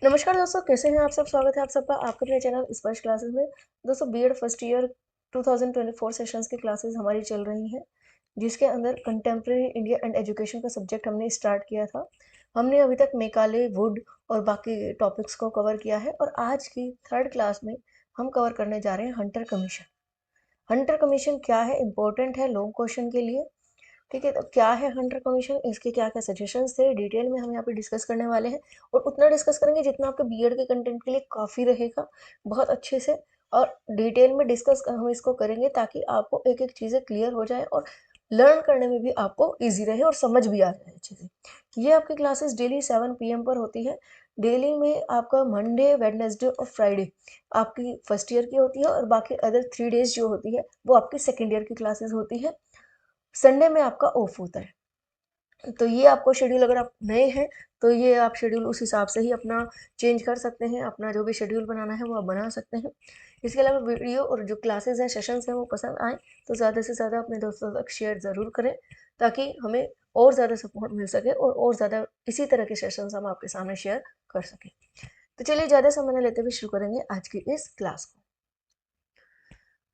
नमस्कार दोस्तों, कैसे हैं आप सब। स्वागत है आप सबका आपके अपने चैनल स्पर्श क्लासेस में। दोस्तों, बीएड फर्स्ट ईयर 2024 सेशंस की क्लासेस हमारी चल रही हैं, जिसके अंदर कंटेम्प्रेरी इंडिया एंड एजुकेशन का सब्जेक्ट हमने स्टार्ट किया था। हमने अभी तक मेकाले, वुड और बाकी टॉपिक्स को कवर किया है और आज की थर्ड क्लास में हम कवर करने जा रहे हैं हंटर कमीशन। हंटर कमीशन क्या है, इम्पोर्टेंट है लॉन्ग क्वेश्चन के लिए। ठीक है, तो क्या है हंटर कमीशन, इसके क्या क्या सजेशंस थे, डिटेल में हम यहाँ पे डिस्कस करने वाले हैं। और उतना डिस्कस करेंगे जितना आपके बीएड के कंटेंट के लिए काफ़ी रहेगा, बहुत अच्छे से। और डिटेल में डिस्कस हम इसको करेंगे ताकि आपको एक एक चीज़ें क्लियर हो जाए और लर्न करने में भी आपको ईजी रहे और समझ भी आ जाए अच्छे से। ये आपकी क्लासेस डेली 7 PM पर होती है। डेली में आपका मंडे, वेडनेसडे और फ्राइडे आपकी फर्स्ट ईयर की होती है और बाकी अदर 3 डेज जो होती है वो आपकी सेकेंड ईयर की क्लासेस होती है। संडे में आपका ऑफ होता है। तो ये आपको शेड्यूल, अगर आप नए हैं तो ये आप शेड्यूल उस हिसाब से ही अपना चेंज कर सकते हैं। अपना जो भी शेड्यूल बनाना है वो आप बना सकते हैं। इसके अलावा वीडियो और जो क्लासेस हैं, सेशंस हैं, वो पसंद आए तो ज़्यादा से ज़्यादा अपने दोस्तों तक शेयर ज़रूर करें, ताकि हमें और ज़्यादा सपोर्ट मिल सके और ज़्यादा इसी तरह के सेशंस हम आपके सामने शेयर कर सकें। तो चलिए ज़्यादा समय न लेते हुए शुरू करेंगे आज की इस क्लास को।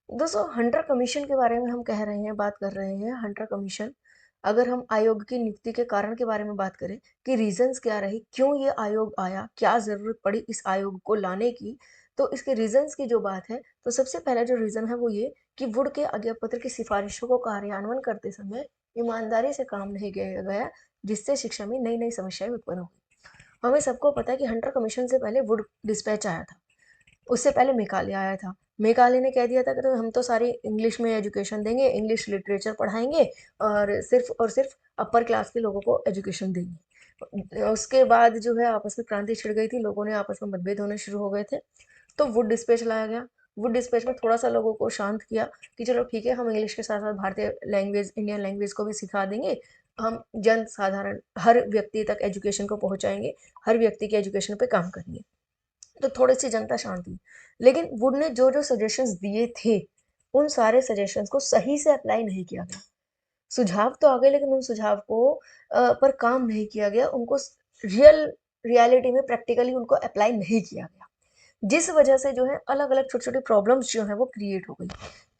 दोस्तों, हंटर कमीशन के बारे में हम कह रहे हैं, बात कर रहे हैं। हंटर कमीशन, अगर हम आयोग की नियुक्ति के कारण के बारे में बात करें कि रीजंस क्या रही, क्यों ये आयोग आया, क्या ज़रूरत पड़ी इस आयोग को लाने की, तो इसके रीजंस की जो बात है, तो सबसे पहला जो रीज़न है वो ये कि वुड के आज्ञा पत्र की सिफारिशों को कार्यान्वयन करते समय ईमानदारी से काम नहीं किया गया, जिससे शिक्षा में नई नई समस्याएं उत्पन्न हुई। हमें सबको पता है कि हंटर कमीशन से पहले वुड डिस्पैच आया था, उससे पहले मेकाले आया था। मेकाले ने कह दिया था कि तो हम तो सारी इंग्लिश में एजुकेशन देंगे, इंग्लिश लिटरेचर पढ़ाएंगे और सिर्फ अपर क्लास के लोगों को एजुकेशन देंगे। उसके बाद जो है आपस में क्रांति छिड़ गई थी, लोगों ने आपस में मतभेद होने शुरू हो गए थे, तो वुड डिस्पैच लाया गया। वुड डिस्पैच में थोड़ा सा लोगों को शांत किया कि चलो ठीक है, हम इंग्लिश के साथ साथ भारतीय लैंग्वेज, इंडियन लैंग्वेज को भी सिखा देंगे। हम जन साधारण हर व्यक्ति तक एजुकेशन को पहुंचाएंगे, हर व्यक्ति के एजुकेशन पे काम करेंगे। तो थोड़ी सी जनता शांत हुई। लेकिन वुड ने जो जो सजेशंस दिए थे, उन सारे सजेशंस को सही से अप्लाई नहीं किया गया। सुझाव तो आ गए लेकिन उन सुझाव को पर काम नहीं किया गया, उनको रियल रियलिटी में प्रैक्टिकली उनको अप्लाई नहीं किया गया, जिस वजह से जो है अलग अलग छोटी छोटी प्रॉब्लम्स जो है वो क्रिएट हो गई।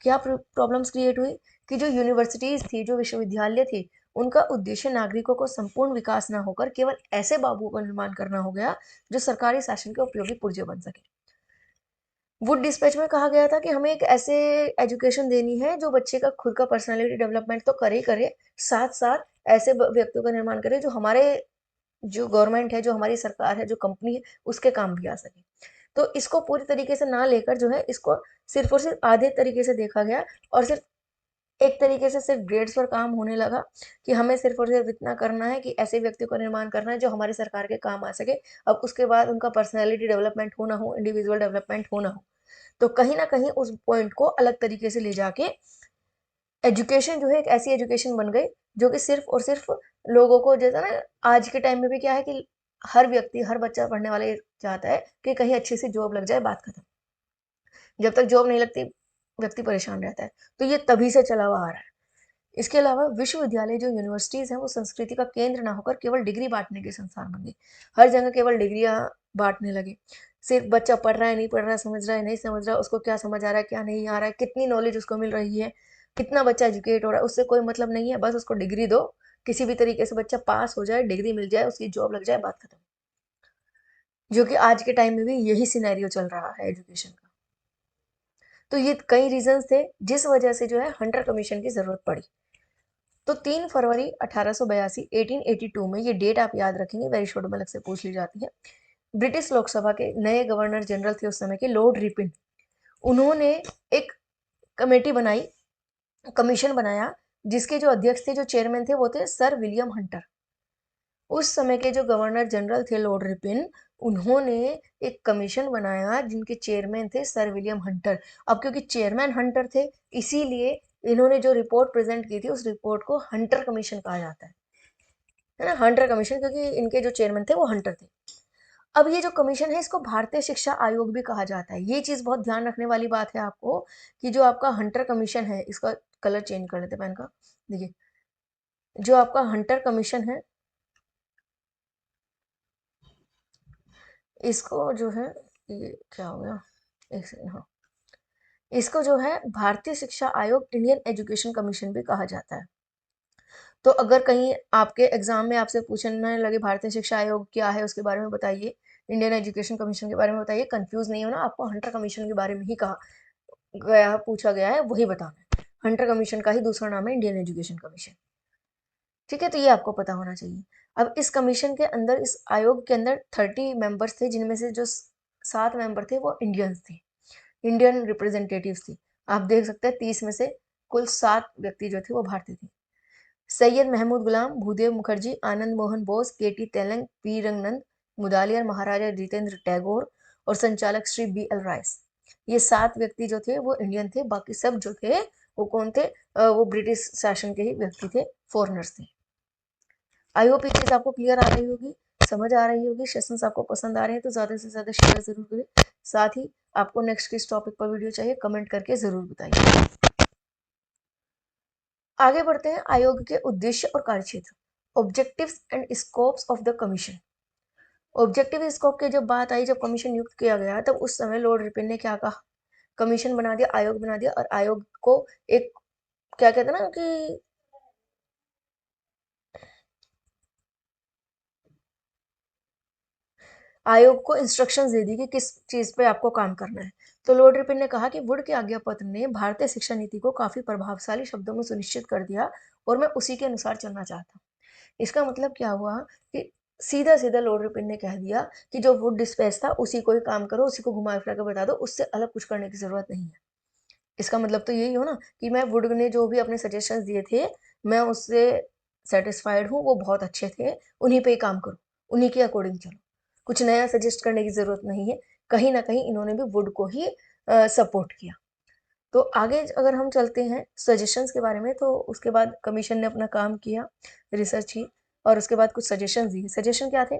क्या प्रॉब्लम्स क्रिएट हुई कि जो यूनिवर्सिटीज थी, जो विश्वविद्यालय थे, उनका उद्देश्य नागरिकों को संपूर्ण विकास ना होकर केवल ऐसे बाबुओं का निर्माण करना हो गया जो सरकारी शासन के उपयोगी पुर्जे बन सके। वुड डिस्पैच में कहा गया था कि हमें एक ऐसे एजुकेशन देनी है जो बच्चे का खुद का पर्सनालिटी डेवलपमेंट तो करे करे, साथ साथ ऐसे व्यक्तियों का निर्माण करे जो हमारे, जो गवर्नमेंट है, जो हमारी सरकार है, जो कंपनी है, उसके काम भी आ सके। तो इसको पूरी तरीके से ना लेकर जो है इसको सिर्फ और सिर्फ आधे तरीके से देखा गया और सिर्फ एक तरीके से सिर्फ ग्रेड्स पर काम होने लगा कि हमें सिर्फ और सिर्फ इतना करना है कि ऐसे व्यक्तियों का निर्माण करना है जो हमारी सरकार के काम आ सके। अब उसके बाद उनका पर्सनैलिटी डेवलपमेंट हो ना हो, इंडिविजुअल डेवलपमेंट हो ना हो, तो कहीं न कहीं उस पॉइंट को अलग तरीके से ले जाके एजुकेशन जो है एक ऐसी एजुकेशन बन गई जो कि सिर्फ़ और सिर्फ़ लोगों को, जैसा ना आज के टाइम में भी क्या है कि हर व्यक्ति, हर बच्चा पढ़ने वाला ये चाहता है कि कहीं अच्छी सी जॉब लग जाए, बात खत्म। जब तक जॉब नहीं लगती, व्यक्ति परेशान रहता है। तो ये तभी से चला हुआ आ रहा है। इसके अलावा विश्वविद्यालय, जो यूनिवर्सिटीज़ हैं, वो संस्कृति का केंद्र ना होकर केवल डिग्री बाँटने के संस्थान बन गए। हर जगह केवल डिग्रियाँ बाँटने लगे। सिर्फ़ बच्चा पढ़ रहा है, नहीं पढ़ रहा है, समझ रहा है, नहीं समझ रहा है, उसको क्या समझ आ रहा है, क्या नहीं आ रहा है, कितनी नॉलेज उसको मिल रही है, कितना बच्चा एजुकेट हो रहा है, उससे कोई मतलब नहीं है। बस उसको डिग्री दो, किसी भी तरीके से बच्चा पास हो जाए, डिग्री मिल जाए, उसकी जॉब लग जाए, बात खत्म। जो कि आज के टाइम में भी यही सिनेरियो चल रहा है एजुकेशन का। तो ये कई रीज़न्स थे जिस वजह से जो है हंटर कमीशन की ज़रूरत पड़ी। तो 3 फरवरी 1882, 1882 में, ये डेट आप याद रखेंगे, वेरी शॉर्ट में अलग से पूछ ली जाती है। ब्रिटिश लोकसभा के नए गवर्नर जनरल थे उस समय के, लॉर्ड रिपिन। उन्होंने एक कमेटी बनाई, कमीशन बनाया, जिसके जो अध्यक्ष थे, जो चेयरमैन थे, वो थे सर विलियम हंटर। उस समय के जो गवर्नर जनरल थे लॉर्ड रिपिन, उन्होंने एक कमीशन बनाया जिनके चेयरमैन थे सर विलियम हंटर। अब क्योंकि चेयरमैन हंटर थे, इसीलिए इन्होंने जो रिपोर्ट प्रेजेंट की थी उस रिपोर्ट को हंटर कमीशन कहा जाता है ना, हंटर कमीशन, क्योंकि इनके जो चेयरमैन थे वो हंटर थे। अब ये जो कमीशन है इसको भारतीय शिक्षा आयोग भी कहा जाता है। ये चीज बहुत ध्यान रखने वाली बात है आपको कि जो आपका हंटर कमीशन है, इसका कलर चेंज कर लेते हैं पेन का। देखिए, जो आपका हंटर कमीशन है, इसको जो है, ये क्या हो गया, एक सेकंड, हाँ, इसको जो है भारतीय शिक्षा आयोग, इंडियन एजुकेशन कमीशन भी कहा जाता है। तो अगर कहीं आपके एग्जाम में आपसे पूछने लगे भारतीय शिक्षा आयोग क्या है, उसके बारे में बताइए, इंडियन एजुकेशन कमीशन के बारे में बताइए, कंफ्यूज नहीं होना, आपको हंटर कमीशन के बारे में ही कहा गया, पूछा गया है, वही बताना है। हंटर कमीशन का ही दूसरा नाम है इंडियन एजुकेशन कमीशन। ठीक है, तो ये आपको पता होना चाहिए। अब इस कमीशन के अंदर, इस आयोग के अंदर 30 मेंबर्स थे, जिनमें से जो 7 मेंबर थे वो इंडियंस थे, इंडियन रिप्रेजेंटेटिव्स थे। आप देख सकते हैं 30 में से कुल 7 व्यक्ति जो थे वो भारतीय थे। सैयद महमूद गुलाम, भूदेव मुखर्जी, आनंद मोहन बोस, केटी तेलंग, पी रंगनंद, मुदालियार महाराजा जितेंद्र टैगोर और संचालक श्री बी एल राइस। ये 7 व्यक्ति जो थे वो इंडियन थे, बाकी सब जो थे वो कौन थे, वो ब्रिटिश शासन के ही व्यक्ति थे, फॉरनर्स थे। आई होप ये चीज आपको क्लियर आ रही होगी, समझ आ रही होगी। सेशंस आपको पसंद आ रहे हैं तो ज्यादा से ज्यादा शेयर जरूर करें। साथ ही आपको नेक्स्ट किस टॉपिक पर वीडियो चाहिए कमेंट करके जरूर बताइए। आगे बढ़ते हैं, आयोग के उद्देश्य और कार्यक्षेत्र, objectives and scopes of the commission. Objective scope की जब बात आई, जब कमीशन नियुक्त किया गया, तब उस समय लॉर्ड रिपन ने क्या कहा, कमीशन बना दिया, आयोग बना दिया, और आयोग को एक, क्या कहते हैं ना कि आयोग को इंस्ट्रक्शंस दे दी कि किस चीज पे आपको काम करना है। तो लॉर्ड रिपन ने कहा कि वुड के आज्ञा पत्र ने भारतीय शिक्षा नीति को काफी प्रभावशाली शब्दों में सुनिश्चित कर दिया और मैं उसी के अनुसार चलना चाहता हूँ। इसका मतलब क्या हुआ कि सीधा सीधा लॉर्ड रिपन ने कह दिया कि जो वुड डिस्पैच था उसी को ही काम करो, उसी को घुमा फिरा के बता दो, उससे अलग कुछ करने की जरूरत नहीं है। इसका मतलब तो यही हो ना कि मैं वुड ने जो भी अपने सजेशंस दिए थे, मैं उससे सेटिस्फाइड हूँ, वो बहुत अच्छे थे, उन्हीं पे ही काम करो, उन्हीं के अकॉर्डिंग चलो, कुछ नया सजेस्ट करने की जरूरत नहीं है। कहीं ना कहीं इन्होंने भी वुड को ही सपोर्ट किया। तो आगे अगर हम चलते हैं सजेशंस के बारे में, तो उसके बाद कमीशन ने अपना काम किया, रिसर्च की, और उसके बाद कुछ सजेशन दिए। सजेशन क्या थे,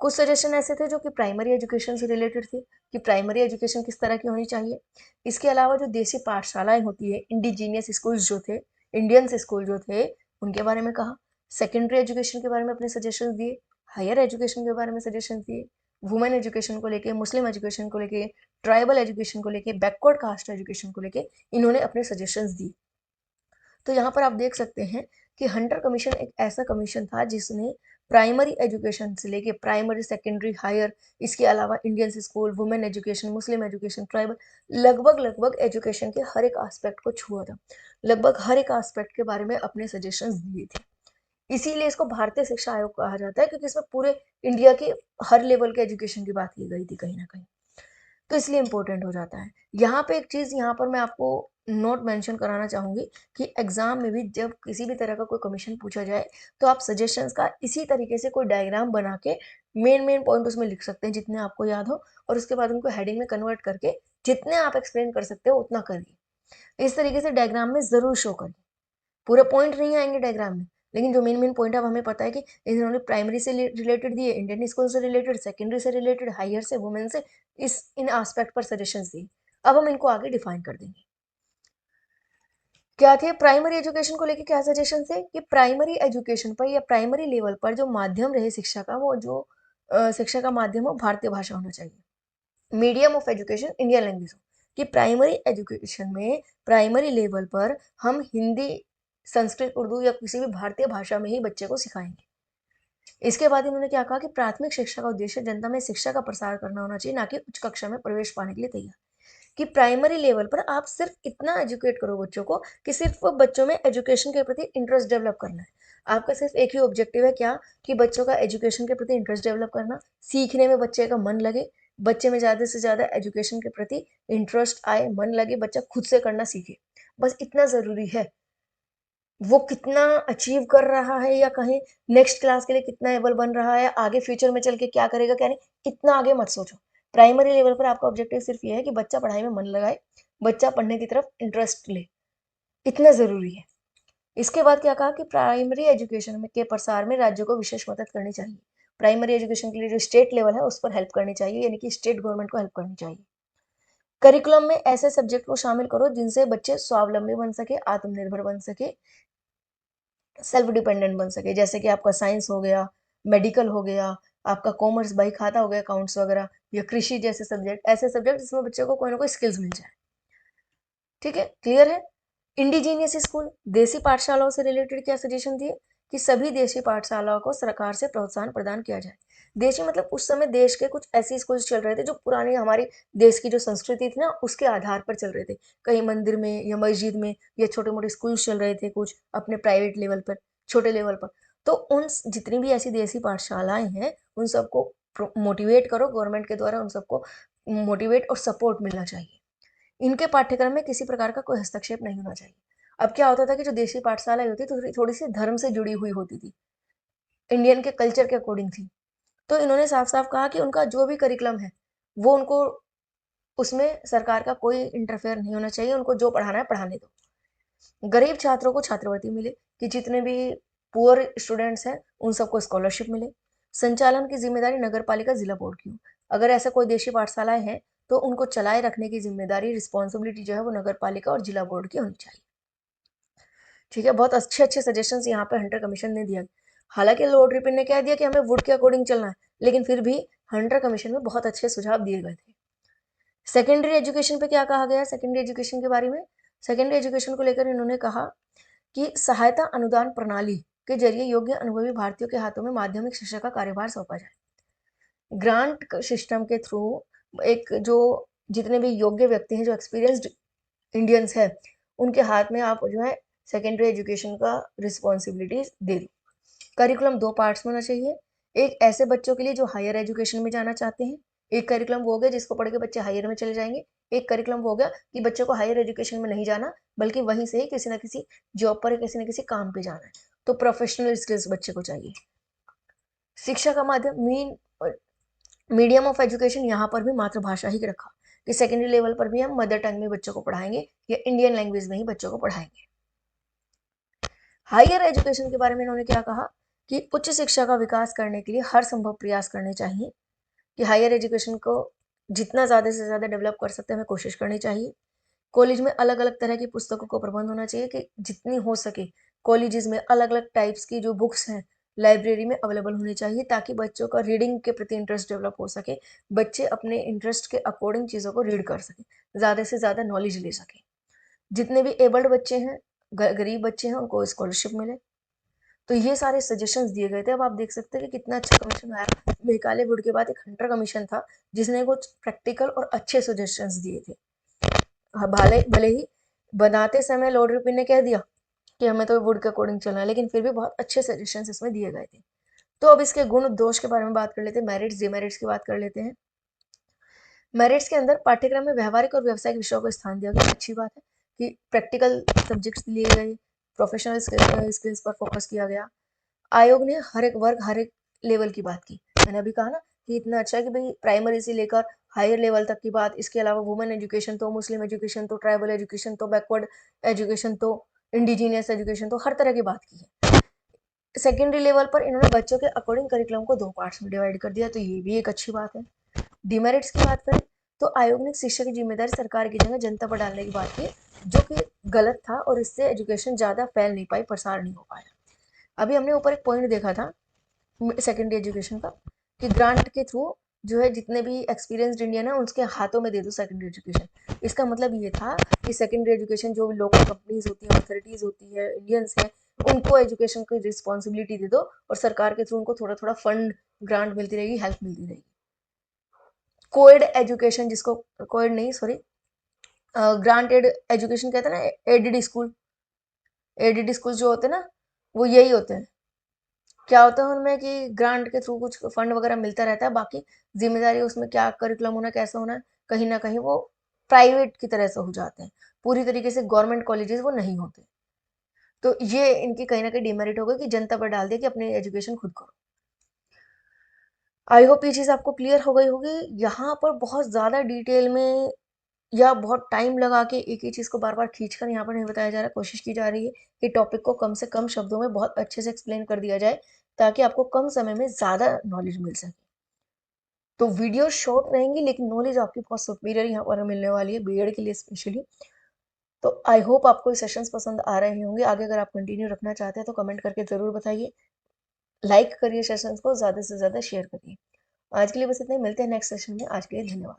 कुछ सजेशन ऐसे थे जो कि प्राइमरी एजुकेशन से रिलेटेड थे, कि प्राइमरी एजुकेशन किस तरह की होनी चाहिए। इसके अलावा जो देसी पाठशालाएं होती है, इंडिजीनियस स्कूल्स जो थे, इंडियंस स्कूल जो थे, उनके बारे में कहा। सेकेंडरी एजुकेशन के बारे में अपने सजेशन दिए, हायर एजुकेशन के बारे में सजेशन दिए, वुमेन एजुकेशन को लेके, मुस्लिम एजुकेशन को लेके, ट्राइबल एजुकेशन को लेके, बैकवर्ड कास्ट एजुकेशन को लेके इन्होंने अपने सजेशंस दिए। तो यहाँ पर आप देख सकते हैं कि हंटर कमीशन एक ऐसा कमीशन था जिसने प्राइमरी एजुकेशन से लेके प्राइमरी, सेकेंडरी, हायर, इसके अलावा इंडियन स्कूल, वुमेन एजुकेशन, मुस्लिम एजुकेशन, ट्राइबल, लगभग लगभग एजुकेशन के हर एक एस्पेक्ट को छुआ था, लगभग हर एक एस्पेक्ट के बारे में अपने सजेशंस दिए थे। इसीलिए इसको भारतीय शिक्षा आयोग कहा जाता है, क्योंकि इसमें पूरे इंडिया के हर लेवल के एजुकेशन की बात की गई थी कहीं ना कहीं, तो इसलिए इंपॉर्टेंट हो जाता है। यहाँ पे एक चीज यहाँ पर मैं आपको नोट मेंशन कराना चाहूंगी कि एग्जाम में भी जब किसी भी तरह का कोई कमीशन पूछा जाए, तो आप सजेशंस का इसी तरीके से कोई डायग्राम बना के मेन मेन पॉइंट उसमें लिख सकते हैं जितने आपको याद हो, और उसके बाद उनको हेडिंग में कन्वर्ट करके जितने आप एक्सप्लेन कर सकते हो उतना करिए। इस तरीके से डायग्राम में जरूर शो करिए। पूरे पॉइंट नहीं आएंगे डायग्राम में, लेकिन जो मेन मेन पॉइंट अब हमें पता है कि इन्होंने प्राइमरी से रिलेटेड दिए, इंडियन स्कूल से रिलेटेड, सेकेंडरी से रिलेटेड, हायर से, वुमेन से, इस इन एस्पेक्ट पर सजेशंस दिए। अब हम इनको आगे डिफाइन कर देंगे। क्या थे प्राइमरी एजुकेशन को लेके, क्या सजेशन थे कि प्राइमरी एजुकेशन पर या प्राइमरी लेवल पर जो माध्यम रहे शिक्षा का, वो जो शिक्षा का माध्यम हो भारतीय भाषा होना चाहिए, medium of education Indian language हो। कि प्राइमरी एजुकेशन में प्राइमरी लेवल पर हम हिंदी, संस्कृत, उर्दू या किसी भी भारतीय भाषा में ही बच्चे को सिखाएंगे। इसके बाद इन्होंने क्या कहा कि प्राथमिक शिक्षा का उद्देश्य जनता में शिक्षा का प्रसार करना होना चाहिए, ना कि उच्च कक्षा में प्रवेश पाने के लिए तैयार। कि प्राइमरी लेवल पर आप सिर्फ इतना एजुकेट करो बच्चों को कि सिर्फ वो बच्चों में एजुकेशन के प्रति इंटरेस्ट डेवलप करना है। आपका सिर्फ एक ही ऑब्जेक्टिव है, क्या, कि बच्चों का एजुकेशन के प्रति इंटरेस्ट डेवलप करना, सीखने में बच्चे का मन लगे, बच्चे में ज्यादा से ज्यादा एजुकेशन के प्रति इंटरेस्ट आए, मन लगे, बच्चा खुद से करना सीखे, बस इतना जरूरी है। वो कितना अचीव कर रहा है या कहीं नेक्स्ट क्लास के लिए कितना एबल बन रहा है, आगे फ्यूचर में चल के क्या करेगा क्या नहीं, इतना आगे मत सोचो। प्राइमरी लेवल पर आपका ऑब्जेक्टिव सिर्फ ये है कि बच्चा पढ़ाई में मन लगाए, बच्चा पढ़ने की तरफ इंटरेस्ट ले, इतना जरूरी है। इसके बाद क्या कहा कि प्राइमरी एजुकेशन में के प्रसार में राज्यों को विशेष मदद करनी चाहिए। प्राइमरी एजुकेशन के लिए जो स्टेट लेवल है उस पर हेल्प करनी चाहिए, यानी कि स्टेट गवर्नमेंट को हेल्प करनी चाहिए। करिकुलम में ऐसे सब्जेक्ट को शामिल करो जिनसे बच्चे स्वावलंबी बन सके, आत्मनिर्भर बन सके, सेल्फ डिपेंडेंट बन सके, जैसे कि आपका साइंस हो गया, मेडिकल हो गया, आपका कॉमर्स बाई खाता हो गया, अकाउंट्स वगैरह, या कृषि जैसे सब्जेक्ट, ऐसे सब्जेक्ट जिसमें बच्चे को कोई ना कोई स्किल्स मिल जाए। ठीक है, क्लियर है। इंडिजीनियस स्कूल, देसी पाठशालाओं से रिलेटेड क्या सजेशन दिए कि सभी देशी पाठशालाओं को सरकार से प्रोत्साहन प्रदान किया जाए। देशी मतलब उस समय देश के कुछ ऐसी स्कूल्स चल रहे थे जो पुरानी हमारी देश की जो संस्कृति थी ना उसके आधार पर चल रहे थे, कहीं मंदिर में या मस्जिद में, या छोटे मोटे स्कूल्स चल रहे थे कुछ अपने प्राइवेट लेवल पर, छोटे लेवल पर। तो उन जितनी भी ऐसी देसी पाठशालाएं हैं उन सबको मोटिवेट करो, गवर्नमेंट के द्वारा उन सबको मोटिवेट और सपोर्ट मिलना चाहिए। इनके पाठ्यक्रम में किसी प्रकार का कोई हस्तक्षेप नहीं होना चाहिए। अब क्या होता था कि जो देशी पाठशालाएं होती थी थोड़ी सी धर्म से जुड़ी हुई होती थी, इंडियन के कल्चर के अकॉर्डिंग थी। तो इन्होंने साफ साफ कहा कि उनका जो भी करिकुलम है वो उनको उसमें सरकार का कोई इंटरफेयर नहीं होना चाहिए, उनको जो पढ़ाना है पढ़ाने दो। गरीब छात्रों को छात्रवृत्ति मिले, कि जितने भी पुअर स्टूडेंट्स हैं उन सबको स्कॉलरशिप मिले। संचालन की जिम्मेदारी नगर पालिका जिला बोर्ड की हो। अगर ऐसा कोई देशी पाठशालाएं हैं तो उनको चलाए रखने की जिम्मेदारी, रिस्पॉन्सिबिलिटी जो है वो नगर पालिका और जिला बोर्ड की होनी चाहिए। ठीक है, बहुत अच्छे अच्छे सजेशंस यहाँ पे हंटर कमीशन ने दिया। हालांकि लॉर्ड रिपन ने क्या दिया कि हमें वुड के अकॉर्डिंग चलना है, लेकिन फिर भी हंटर कमीशन में बहुत अच्छे सुझाव दिए गए थे। सेकेंडरी एजुकेशन पे क्या कहा गया, सेकेंडरी एजुकेशन के बारे में, सेकेंडरी एजुकेशन को लेकर इन्होंने कहा कि सहायता अनुदान प्रणाली के जरिए योग्य अनुभवी भारतीयों के हाथों में माध्यमिक शिक्षा का कार्यभार सौंपा जाए। ग्रांट सिस्टम के थ्रू एक जो जितने भी योग्य व्यक्ति हैं, जो एक्सपीरियंस्ड इंडियंस है, उनके हाथ में आप जो है सेकेंडरी एजुकेशन का रिस्पॉन्सिबिलिटीज दे दो। करिकुलम दो पार्ट्स में होना चाहिए। एक ऐसे बच्चों के लिए जो हायर एजुकेशन में जाना चाहते हैं, एक करिकुलम वो हो गया जिसको पढ़ के बच्चे हायर में चले जाएंगे, एक करिकुलम वो हो गया कि बच्चों को हायर एजुकेशन में नहीं जाना बल्कि वहीं से ही किसी ना किसी जॉब पर, किसी ना किसी काम पे जाना है। तो प्रोफेशनल स्किल्स बच्चे को चाहिए। शिक्षा का माध्यम मीडियम ऑफ एजुकेशन यहाँ पर भी मातृभाषा ही रखा, कि सेकेंडरी लेवल पर भी हम मदर टंग में बच्चों को पढ़ाएंगे या इंडियन लैंग्वेज में ही बच्चों को पढ़ाएंगे। हायर एजुकेशन के बारे में इन्होंने क्या कहा कि उच्च शिक्षा का विकास करने के लिए हर संभव प्रयास करने चाहिए, कि हायर एजुकेशन को जितना ज़्यादा से ज़्यादा डेवलप कर सकते हैं हमें कोशिश करनी चाहिए। कॉलेज में अलग अलग तरह की पुस्तकों को प्रबंध होना चाहिए, कि जितनी हो सके कॉलेजेस में अलग अलग टाइप्स की जो बुक्स हैं लाइब्रेरी में अवेलेबल होनी चाहिए, ताकि बच्चों का रीडिंग के प्रति इंटरेस्ट डेवलप हो सके, बच्चे अपने इंटरेस्ट के अकॉर्डिंग चीज़ों को रीड कर सकें, ज़्यादा से ज़्यादा नॉलेज ले सकें। जितने भी एबल्ड बच्चे हैं, गरीब बच्चे हैं, उनको स्कॉलरशिप मिले। तो ये सारे सजेशंस दिए गए थे। अब आप देख सकते हैं कि कितना अच्छा कमीशन आया। मेघालय बोर्ड के बाद एक हंटर कमीशन था जिसने कुछ प्रैक्टिकल और अच्छे सजेशंस दिए थे। हाँ, भले भले ही बनाते समय लॉर्ड रिपन ने कह दिया कि हमें तो वुड के अकॉर्डिंग चलना है, लेकिन फिर भी बहुत अच्छे सजेशंस इसमें दिए गए थे। तो अब इसके गुण दोष के बारे में बात कर लेते हैं, मेरिट्स डिमेरिट्स की बात कर लेते हैं। मेरिट्स के अंदर पाठ्यक्रम में व्यवहारिक और व्यावसायिक विषयों को स्थान दिया गया, अच्छी बात है कि प्रैक्टिकल सब्जेक्ट्स लिए गए, प्रोफेशनल स्किल्स पर फोकस किया गया। आयोग ने हर एक वर्ग, हर एक लेवल की बात की। मैंने अभी कहा ना कि इतना अच्छा है कि भाई प्राइमरी से लेकर हायर लेवल तक की बात, इसके अलावा वुमेन एजुकेशन तो, मुस्लिम एजुकेशन तो, ट्राइबल एजुकेशन तो, बैकवर्ड एजुकेशन तो, इंडिजीनियस एजुकेशन तो, हर तरह की बात की है। सेकेंडरी लेवल पर इन्होंने बच्चों के अकॉर्डिंग करिकुलम को दो पार्ट्स में डिवाइड कर दिया, तो ये भी एक अच्छी बात है। डिमेरिट्स की बात करें तो आयोग ने शिक्षा की जिम्मेदारी सरकार की जगह जनता पर डालने की बात की, जो कि गलत था, और इससे एजुकेशन ज़्यादा फैल नहीं पाई, प्रसार नहीं हो पाया। अभी हमने ऊपर एक पॉइंट देखा था सेकेंडरी एजुकेशन का, कि ग्रांट के थ्रू जो है जितने भी एक्सपीरियंस्ड इंडियन है उसके हाथों में दे दो सेकेंडरी एजुकेशन। इसका मतलब ये था कि सेकेंडरी एजुकेशन जो लोकल कंपनीज होती है, अथॉरिटीज होती है, इंडियंस हैं, उनको एजुकेशन की रिस्पॉन्सिबिलिटी दे दो और सरकार के थ्रू उनको थोड़ा थोड़ा फंड, ग्रांट मिलती रहेगी, हेल्प मिलती रहेगी। कोएड एजुकेशन, जिसको कोएड नहीं सॉरी ग्रांटेड एजुकेशन कहते हैं ना, एडेड स्कूल, एडेड स्कूल जो होते हैं ना वो यही होते हैं। क्या होता है उनमें कि ग्रांट के थ्रू कुछ फंड वगैरह मिलता रहता है, बाकी जिम्मेदारी उसमें क्या करिकुलम होना, कैसा होना है, कहीं ना कहीं वो प्राइवेट की तरह से हो जाते हैं, पूरी तरीके से गवर्नमेंट कॉलेजेस वो नहीं होते। तो ये इनकी कहीं ना कहीं डिमेरिट हो गई कि जनता पर डाल दिया कि अपनी एजुकेशन खुद करो। आई होप ये चीज़ आपको क्लियर हो गई होगी। यहाँ पर बहुत ज़्यादा डिटेल में या बहुत टाइम लगा के एक ही चीज़ को बार बार खींचकर यहाँ पर नहीं बताया जा रहा, कोशिश की जा रही है कि टॉपिक को कम से कम शब्दों में बहुत अच्छे से एक्सप्लेन कर दिया जाए, ताकि आपको कम समय में ज़्यादा नॉलेज मिल सके। तो वीडियो शॉर्ट रहेंगी लेकिन नॉलेज आपकी बहुत सुपीरियर यहाँ पर मिलने वाली है, बीएड के लिए स्पेशली। तो आई होप आपको ये सेशंस पसंद आ रहे होंगे। आगे अगर आप कंटिन्यू रखना चाहते हैं तो कमेंट करके ज़रूर बताइए। लाइक करिए सेशंस को, ज़्यादा से ज़्यादा शेयर करिए। आज के लिए बस इतना ही, मिलते हैं नेक्स्ट सेशन में। आज के लिए धन्यवाद।